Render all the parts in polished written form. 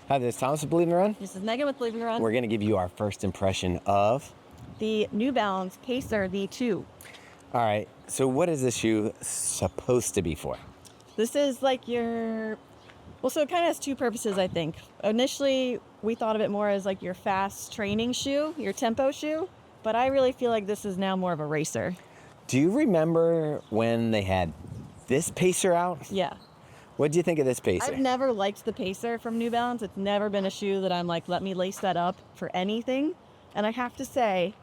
Hi, this is Thomas with Believe in Run. This is Meaghan with Believe in Run. We're going to give you our first impression of the New Balance Pacer V2. All right, so what is this shoe supposed to be for? This is like your, well, so it kind of has two purposes, I think. Initially, we thought of it more as like your fast training shoe, your tempo shoe, but I really feel like this is now more of a racer. Do you remember when they had this Pacer out? Yeah. What do you think of this Pacer? I've never liked the Pacer from New Balance. It's never been a shoe that I'm like, let me lace that up for anything. And I have to say,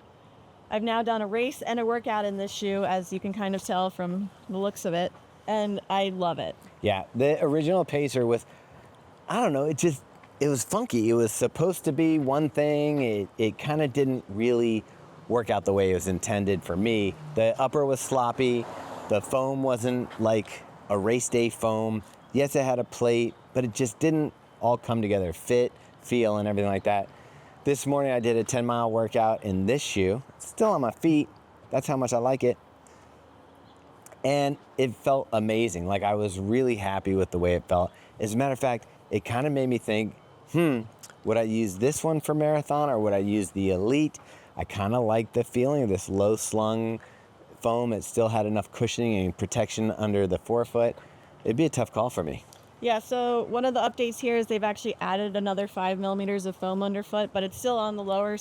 I've now done a race and a workout in this shoe, as you can kind of tell from the looks of it, and I love it. Yeah, the original Pacer with, I don't know, it was funky. It was supposed to be one thing. It kind of didn't really work out the way it was intended for me. The upper was sloppy. The foam wasn't like a race day foam. Yes, it had a plate, but it just didn't all come together. Fit, feel, and everything like that. This morning I did a 10-mile workout in this shoe. It's still on my feet. That's how much I like it. And it felt amazing. Like, I was really happy with the way it felt. As a matter of fact, it kind of made me think, would I use this one for marathon or would I use the Elite? I kind of like the feeling of this low slung foam. It still had enough cushioning and protection under the forefoot. It'd be a tough call for me. Yeah, so one of the updates here is they've actually added another 5 millimeters of foam underfoot, but it's still on the lower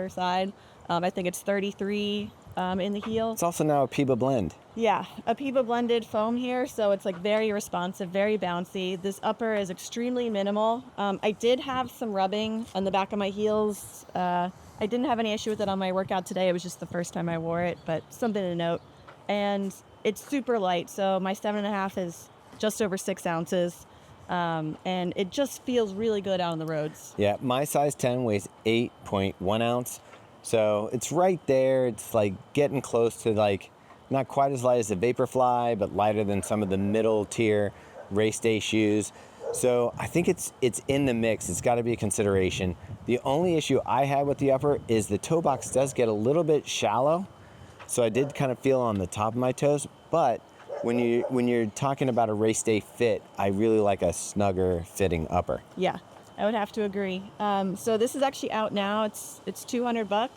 side. I think it's 33 in the heel. It's also now a Peba blend. Yeah, a Peba blended foam here, so it's like very responsive, very bouncy. This upper is extremely minimal. I did have some rubbing on the back of my heels. I didn't have any issue with it on my workout today. It was just the first time I wore it, but something to note. And it's super light, so my 7.5 is just over 6 ounces. And it just feels really good out on the roads. Yeah, my size 10 weighs 8.1 ounce. So it's right there. It's like getting close to, like, not quite as light as the Vaporfly, but lighter than some of the middle tier race day shoes. So I think it's in the mix. It's got to be a consideration. The only issue I had with the upper is the toe box does get a little bit shallow. So I did kind of feel on the top of my toes, but when you're talking about a race day fit, I really like a snugger fitting upper. Yeah, I would have to agree. So this is actually out now. It's $200,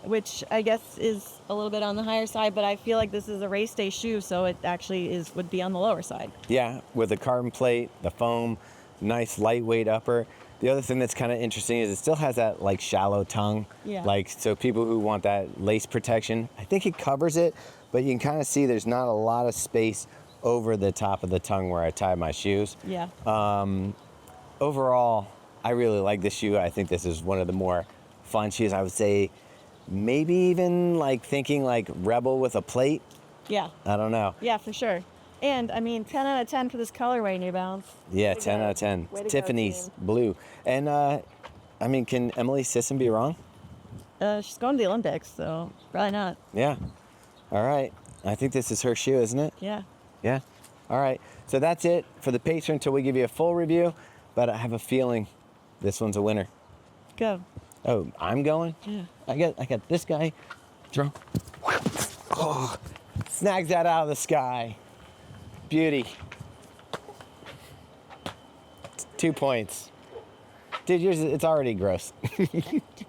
which I guess is a little bit on the higher side, but I feel like this is a race day shoe, so it actually would be on the lower side. Yeah, with the carbon plate, the foam, nice lightweight upper. The other thing that's kind of interesting is it still has that like shallow tongue. Yeah. Like, so people who want that lace protection, I think it covers it, but you can kind of see there's not a lot of space over the top of the tongue where I tie my shoes. Yeah. Overall, I really like this shoe. I think this is one of the more fun shoes. I would say maybe even like thinking like Rebel with a plate. Yeah. I don't know. Yeah, for sure. And I mean, 10 out of 10 for this colorway, New Balance. Yeah, 10 out of 10. Tiffany's blue. And I mean, can Emily Sisson be wrong? She's going to the Olympics, so probably not. Yeah. All right. I think this is her shoe, isn't it? Yeah. Yeah. All right. So that's it for the Pacer until we give you a full review. But I have a feeling this one's a winner. Go. Oh, I'm going? Yeah. I got this guy. Throw. Oh, snags that out of the sky. Beauty. 2 points. Dude, yours, it's already gross.